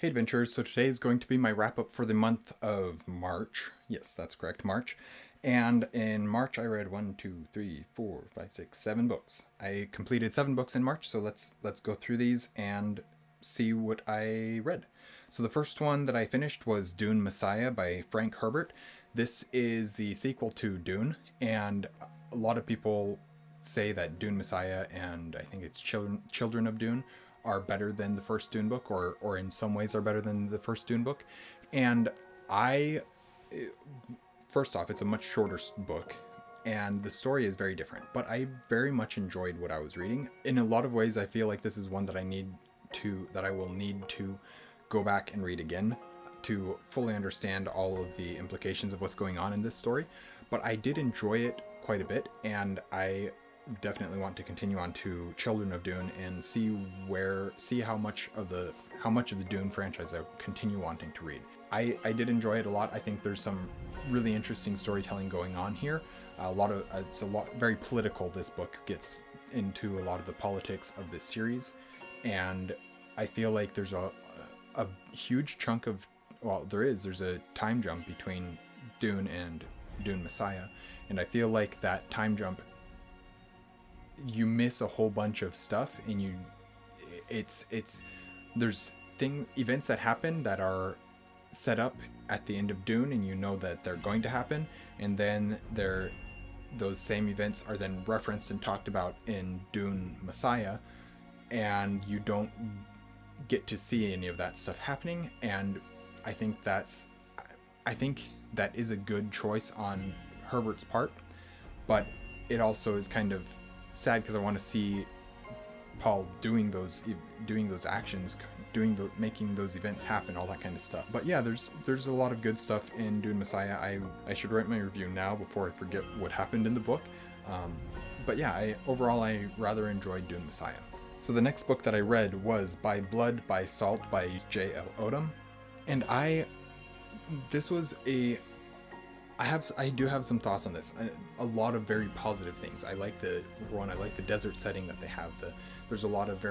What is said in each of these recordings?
Hey adventurers, so today is going to be my wrap up for the month of March. Yes, that's correct, March. And in March I read 7 books. I completed 7 books in March, so let's go through these and see what I read. So the first one that I finished was Dune Messiah by Frank Herbert. This is the sequel to Dune, and a lot of people say that Dune Messiah and I think it's Children of Dune are better than the first Dune book, or in some ways are better than the first Dune book. And I, first off, it's a much shorter book, and the story is very different. But I very much enjoyed what I was reading. In a lot of ways, I feel like this is one that I will need to go back and read again to fully understand all of the implications of what's going on in this story. But I did enjoy it quite a bit, and I definitely want to continue on to Children of Dune and see how much of the Dune franchise I continue wanting to read. I did enjoy it a lot. I think there's some really interesting storytelling going on here. It's a lot very political. This book gets into a lot of the politics of this series, and I feel like there's a huge chunk of there's a time jump between Dune and Dune Messiah, and I feel like that time jump, you miss a whole bunch of stuff, and there's events that happen that are set up at the end of Dune, and you know that they're going to happen, and then those same events are then referenced and talked about in Dune Messiah, and you don't get to see any of that stuff happening. And I think that is a good choice on Herbert's part, but it also is kind of sad because I want to see Paul doing those actions, making those events happen, all that kind of stuff. But yeah, there's a lot of good stuff in Dune Messiah. I should write my review now before I forget what happened in the book. But yeah, overall I rather enjoyed Dune Messiah. So the next book that I read was By Blood, by Salt by J.L. Odom, and I do have some thoughts on this. A lot of very positive things. I like the desert setting that they have. There's a lot of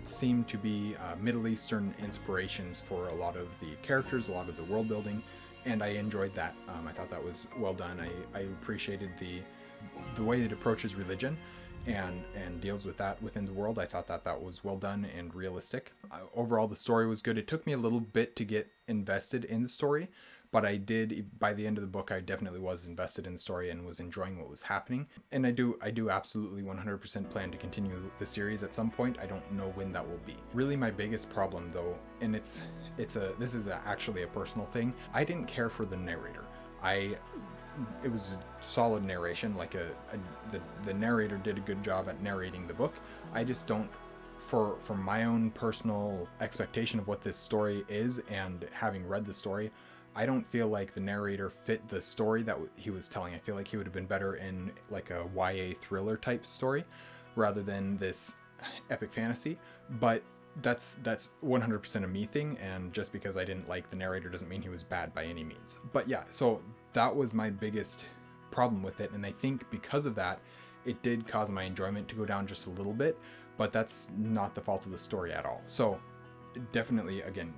seem to be Middle Eastern inspirations for a lot of the characters, a lot of the world building, and I enjoyed that. I thought that was well done. I appreciated the way it approaches religion and deals with that within the world. I thought that was well done and realistic. Overall, the story was good. It took me a little bit to get invested in the story, but I did. By the end of the book, I definitely was invested in the story and was enjoying what was happening. And I do absolutely 100% plan to continue the series at some point. I don't know when that will be. Really, my biggest problem though, and this is actually a personal thing. I didn't care for the narrator. It was a solid narration, the narrator did a good job at narrating the book. I just don't, for my own personal expectation of what this story is, and having read the story, I don't feel like the narrator fit the story that he was telling. I feel like he would have been better in like a YA thriller type story rather than this epic fantasy. But that's 100% a me thing, and just because I didn't like the narrator doesn't mean he was bad by any means. But yeah, so that was my biggest problem with it, and I think because of that, it did cause my enjoyment to go down just a little bit, but that's not the fault of the story at all. So definitely, again,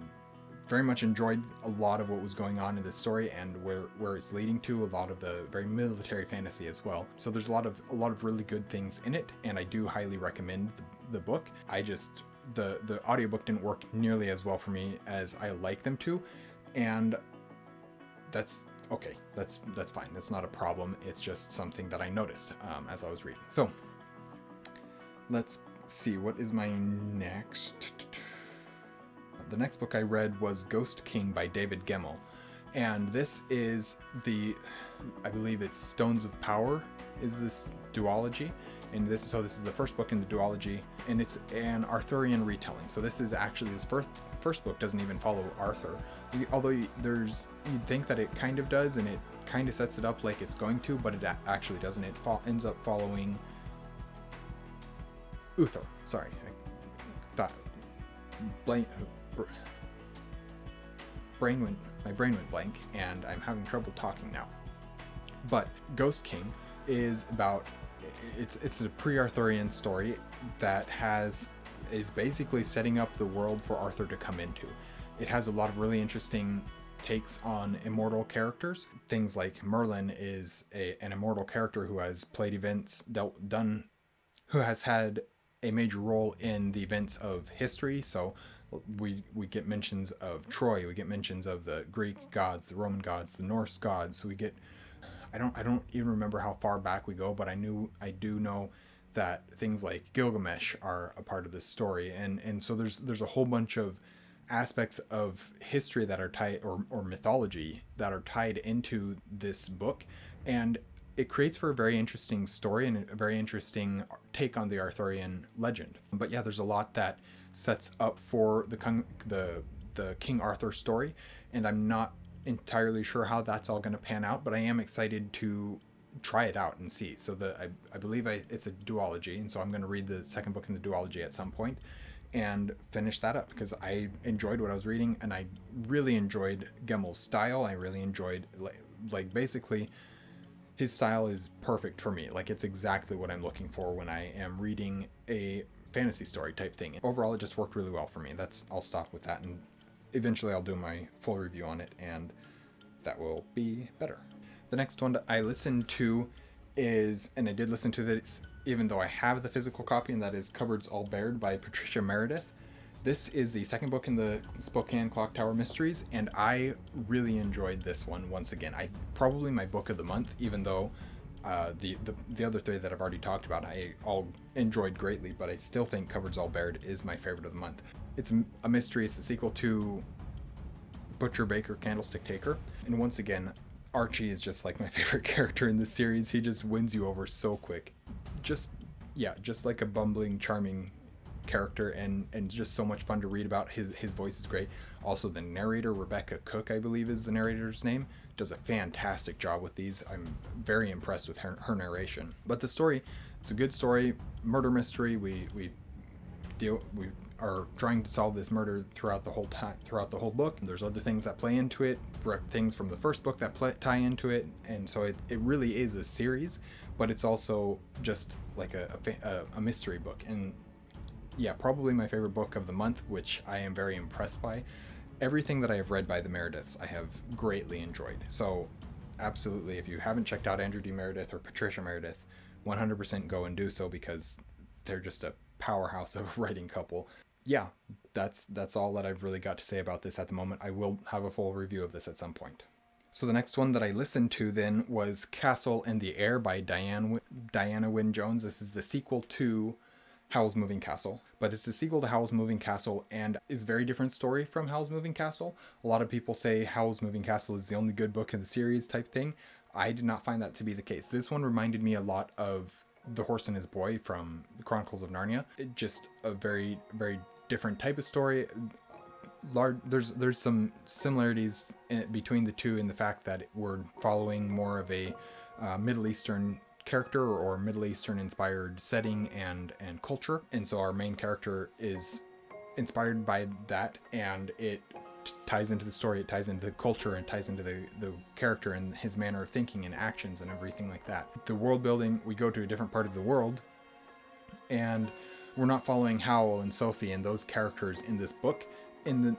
very much enjoyed a lot of what was going on in this story and where it's leading to, a lot of the very military fantasy as well. So there's a lot of really good things in it, and I do highly recommend the book. The audiobook didn't work nearly as well for me as I like them to, and that's okay. That's fine. That's not a problem. It's just something that I noticed as I was reading. So let's see, what is my next? The next book I read was Ghost King by David Gemmell, and this is I believe it's Stones of Power is this duology. And this is the first book in the duology, and it's an Arthurian retelling. So this is actually, this first book doesn't even follow Arthur, although you'd think that it kind of does, and it kind of sets it up like it's going to, but it actually doesn't. It ends up following Uther. Sorry, I thought my brain went blank, and I'm having trouble talking now. But Ghost King is about, it's a pre-Arthurian story that has is basically setting up the world for Arthur to come into. It has a lot of really interesting takes on immortal characters. Things like Merlin is an immortal character who has played events, who has had a major role in the events of history. So we get mentions of Troy, we get mentions of the Greek gods, the Roman gods, the Norse gods. We get, I don't even remember how far back we go, but I do know that things like Gilgamesh are a part of this story, and so there's a whole bunch of aspects of history that are tied, or mythology that are tied into this book, and it creates for a very interesting story and a very interesting take on the Arthurian legend. But yeah, there's a lot that sets up for the King Arthur story, and I'm not entirely sure how that's all going to pan out, but I am excited to try it out and see. So I believe it's a duology, and so I'm going to read the second book in the duology at some point and finish that up, because I enjoyed what I was reading, and I really enjoyed Gemmel's style. I really enjoyed, like basically his style is perfect for me. Like, it's exactly what I'm looking for when I am reading a fantasy story type thing. Overall, it just worked really well for me. I'll stop with that, and eventually I'll do my full review on it, and that will be better. The next one that I listened to is, and I did listen to this even though I have the physical copy, and that is Cupboards All Bared by Patricia Meredith. This is the second book in the Spokane Clock Tower Mysteries, and I really enjoyed this one once again. Probably my book of the month, even though the other three that I've already talked about I all enjoyed greatly, but I still think Cupboards All Bared is my favorite of the month. It's a mystery. It's a sequel to Butcher Baker Candlestick Taker, and once again, Archie is just like my favorite character in this series. He just wins you over so quick. Just like a bumbling, charming character, and just so much fun to read about. His voice is great. Also, the narrator, Rebecca Cook, I believe is the narrator's name, does a fantastic job with these. I'm very impressed with her narration. But the story, it's a good story, murder mystery. We are trying to solve this murder throughout the whole book. There's other things that play into it, things from the first book that tie into it, and so it really is a series, but it's also just like a mystery book. And yeah, probably my favorite book of the month, which I am very impressed by. Everything that I have read by the Merediths, I have greatly enjoyed. So absolutely, if you haven't checked out Andrew D. Meredith or Patricia Meredith, 100% go and do so, because they're just a powerhouse of a writing couple. Yeah, that's all that I've really got to say about this at the moment. I will have a full review of this at some point. So the next one that I listened to then was Castle in the Air by Diana Wynne Jones. This is the sequel to Howl's Moving Castle, but it's the sequel to Howl's Moving Castle and is a very different story from Howl's Moving Castle. A lot of people say Howl's Moving Castle is the only good book in the series type thing. I did not find that to be the case. This one reminded me a lot of The Horse and His Boy from the Chronicles of Narnia. Just a very, very different type of story. There's some similarities between the two in the fact that we're following more of a Middle Eastern character or Middle Eastern inspired setting and culture, and so our main character is inspired by that, and it ties into the story, it ties into the culture, and ties into the character and his manner of thinking and actions and everything like that. The world building, we go to a different part of the world, and we're not following Howl and Sophie and those characters in this book. In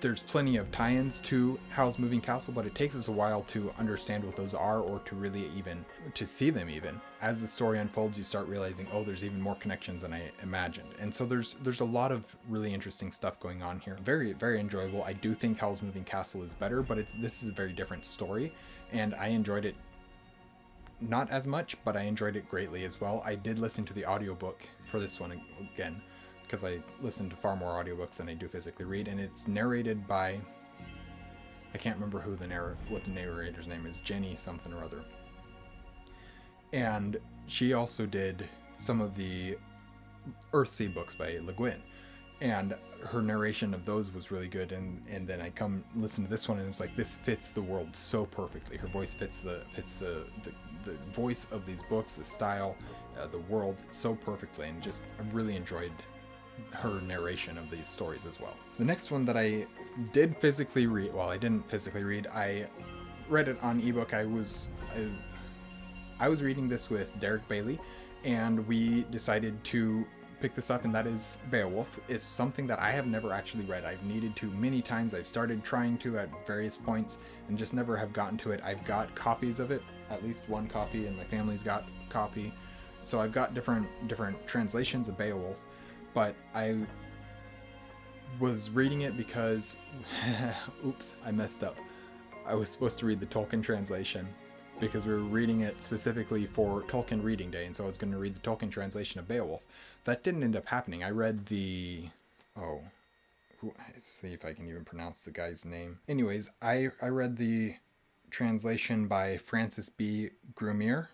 there's plenty of tie-ins to Howl's Moving Castle, but it takes us a while to understand what those are, or to really even to see them. Even as the story unfolds, you start realizing, oh, there's even more connections than I imagined. And so there's a lot of really interesting stuff going on here. Very, very enjoyable. I do think Howl's Moving Castle is better, but this is a very different story, and I enjoyed it not as much, but I enjoyed it greatly as well. I did listen to the audiobook for this one again, because I listen to far more audiobooks than I do physically read, and it's narrated by, I can't remember what the narrator's name is, Jenny something or other. And she also did some of the Earthsea books by Le Guin, and her narration of those was really good. And then I come listen to this one, and it's like, this fits the world so perfectly. Her voice fits the voice of these books, the style, the world so perfectly, and just I really enjoyed her narration of these stories as well. The next one that I did physically read, well, I didn't physically read, I read it on ebook. I was reading this with Derek Bailey, and we decided to pick this up, and that is Beowulf. It's something that I have never actually read. I've needed to many times. I've started trying to at various points and just never have gotten to it. I've got copies of it, at least one copy, and my family's got a copy. So I've got different translations of Beowulf, but I was reading it because oops, I messed up. I was supposed to read the Tolkien translation because we were reading it specifically for Tolkien Reading Day, and so I was going to read the Tolkien translation of Beowulf. That didn't end up happening. I read the... let's see if I can even pronounce the guy's name. Anyways, I read the translation by Francis B. Grumier.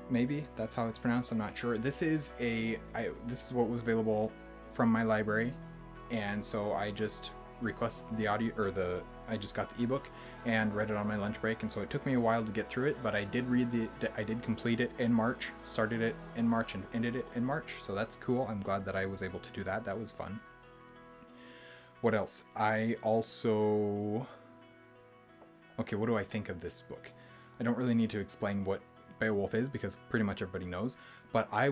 Maybe that's how it's pronounced, I'm not sure. This is what was available from my library, and so I just requested the audio, I just got the ebook and read it on my lunch break, and so it took me a while to get through it, but I did complete it in March, started it in March and ended it in March, so that's cool. I'm glad that I was able to do that. That was fun. What else? What do I think of this book? I don't really need to explain what Beowulf is because pretty much everybody knows, but I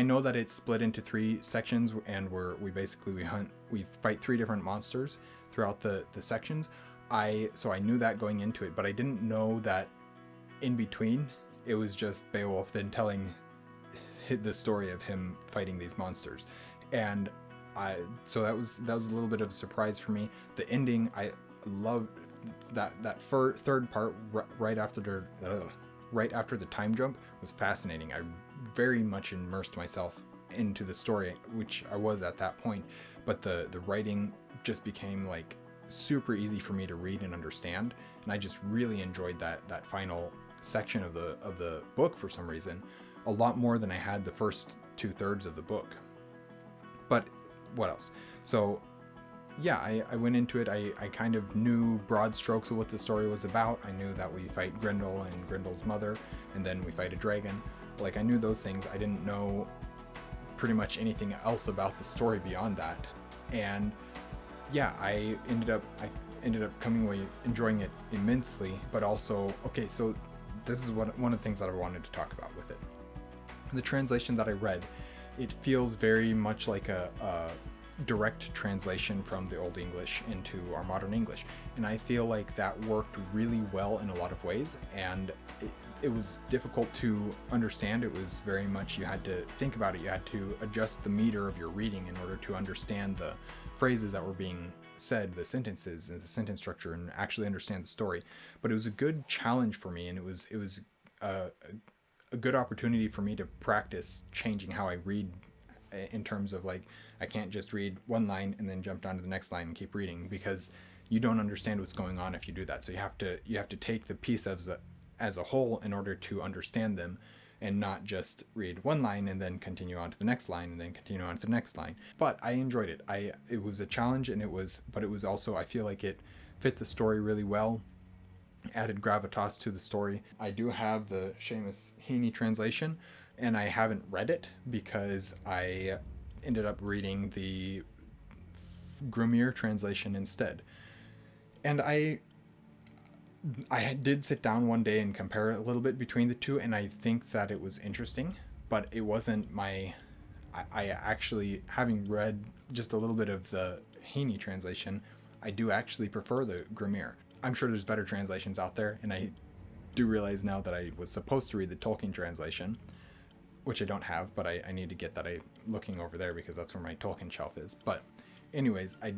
know that it's split into 3 sections, and we fight 3 different monsters throughout the sections. So I knew that going into it, but I didn't know that in between it was just Beowulf then telling the story of him fighting these monsters, and so that was a little bit of a surprise for me. The ending, I loved that third part right after the time jump was fascinating. I very much immersed myself into the story, which I was at that point, but the writing just became like super easy for me to read and understand, and I just really enjoyed that final section of the book for some reason, a lot more than I had the first 2/3 of the book. But what else? So yeah, I went into it. I kind of knew broad strokes of what the story was about. I knew that we fight Grendel and Grendel's mother, and then we fight a dragon. Like, I knew those things. I didn't know pretty much anything else about the story beyond that. And yeah, I ended up coming away enjoying it immensely, but also, okay, so this is one of the things that I wanted to talk about with it. The translation that I read, it feels very much like a direct translation from the Old English into our modern English, and I feel like that worked really well in a lot of ways, and it was difficult to understand. It was very much, you had to think about it, you had to adjust the meter of your reading in order to understand the phrases that were being said, the sentences and the sentence structure, and actually understand the story. But it was a good challenge for me, and it was a good opportunity for me to practice changing how I read, in terms of, like, I can't just read one line and then jump down to the next line and keep reading, because you don't understand what's going on if you do that. So you have to take the piece as a whole in order to understand them, and not just read one line and then continue on to the next line and then continue on to the next line. But I enjoyed it. It was a challenge, and it was also, I feel like it fit the story really well, added gravitas to the story. I do have the Seamus Heaney translation, and I haven't read it because I ended up reading the Grumier translation instead. And I did sit down one day and compare a little bit between the two, and I think that it was interesting, but it wasn't I actually, having read just a little bit of the Heaney translation, I do actually prefer the Grumier. I'm sure there's better translations out there, and I do realize now that I was supposed to read the Tolkien translation, which I don't have, but I need to get that. I'm looking over there because that's where my Tolkien shelf is. But anyways, I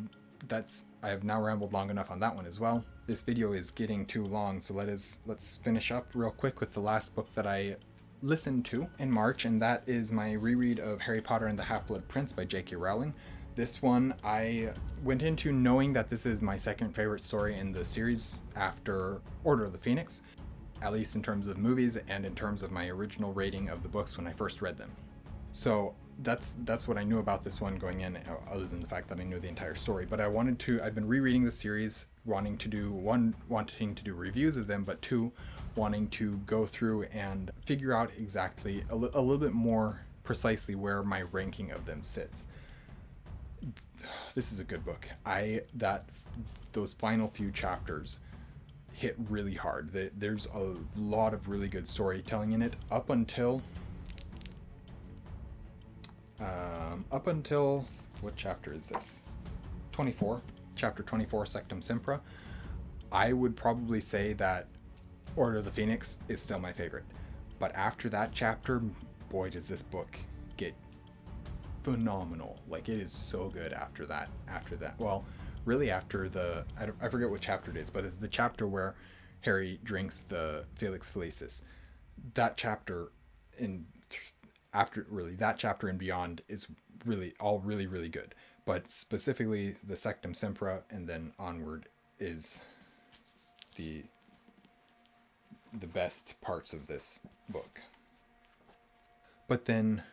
have now rambled long enough on that one as well. This video is getting too long, so let's finish up real quick with the last book that I listened to in March, and that is my reread of Harry Potter and the Half-Blood Prince by J.K. Rowling. This one I went into knowing that this is my second favorite story in the series after Order of the Phoenix, at least in terms of movies and in terms of my original rating of the books when I first read them. So that's what I knew about this one going in, other than the fact that I knew the entire story. But I've been rereading the series, wanting to do reviews of them, but 2, wanting to go through and figure out exactly a little bit more precisely where my ranking of them sits. This is a good book. Those final few chapters, hit really hard. There's a lot of really good storytelling in it up until what chapter is this? 24, chapter 24, Sectum Sempra. I would probably say that Order of the Phoenix is still my favorite. But after that chapter, boy, does this book get phenomenal. Like, it is so good after that. Well, really after I forget what chapter it is, but it's the chapter where Harry drinks the Felix Felicis. That chapter that chapter and beyond is really all really, really good. But specifically the Sectum Sempra and then onward is the best parts of this book. But then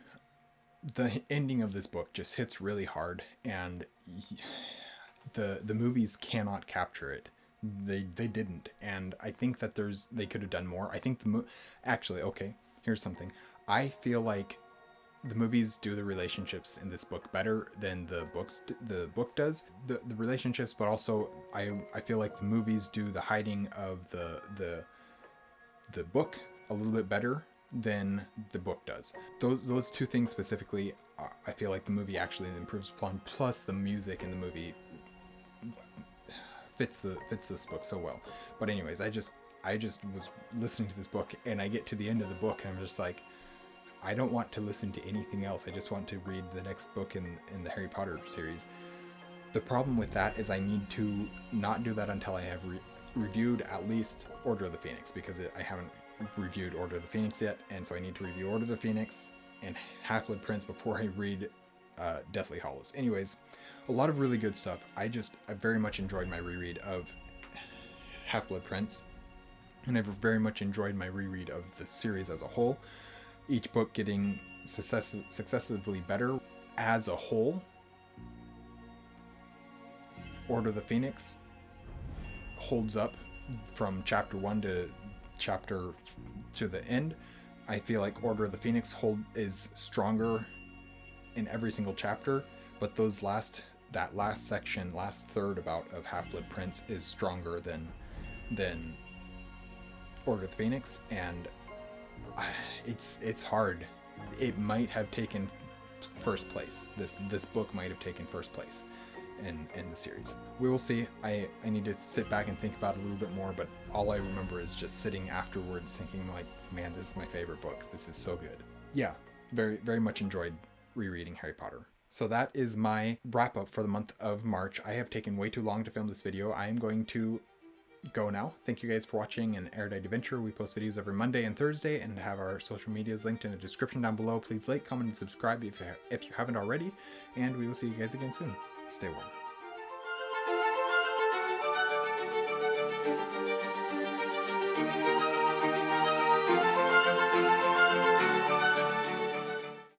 the ending of this book just hits really hard, and the movies cannot capture it. They didn't, and I think that they could have done more. I think actually, okay, here's something. I feel like the movies do the relationships in this book better than the book does the relationships, but also I feel like the movies do the hiding of the book a little bit better than the book does. Those two things specifically, I feel like the movie actually improves upon. Plus, the music in the movie fits this book so well. But anyways, I just was listening to this book, and I get to the end of the book, and I'm just like, I don't want to listen to anything else. I just want to read the next book in the Harry Potter series. The problem with that is I need to not do that until I have reviewed at least Order of the Phoenix, because I haven't reviewed Order of the Phoenix yet, and so I need to review Order of the Phoenix and Half-Blood Prince before I read Deathly Hallows. Anyways, a lot of really good stuff. I very much enjoyed my reread of Half-Blood Prince, and I've very much enjoyed my reread of the series as a whole. Each book getting successively better as a whole. Order of the Phoenix holds up from chapter 1 to the end. I feel like Order of the Phoenix is stronger in every single chapter, but that last section, last third of Half-Blood Prince is stronger than Order of the Phoenix, and it's hard. It might have taken first place. This book might have taken first place in the series. We will see. I need to sit back and think about it a little bit more, but all I remember is just sitting afterwards thinking like, man, this is my favorite book. This is so good. Yeah, very, very much enjoyed rereading Harry Potter. So that is my wrap up for the month of March. I have taken way too long to film this video. I am going to go now. Thank you guys for watching an Erudite Adventure. We post videos every Monday and Thursday, and have our social medias linked in the description down below. Please like, comment, and subscribe if you haven't already, and we will see you guys again soon. Stay warm.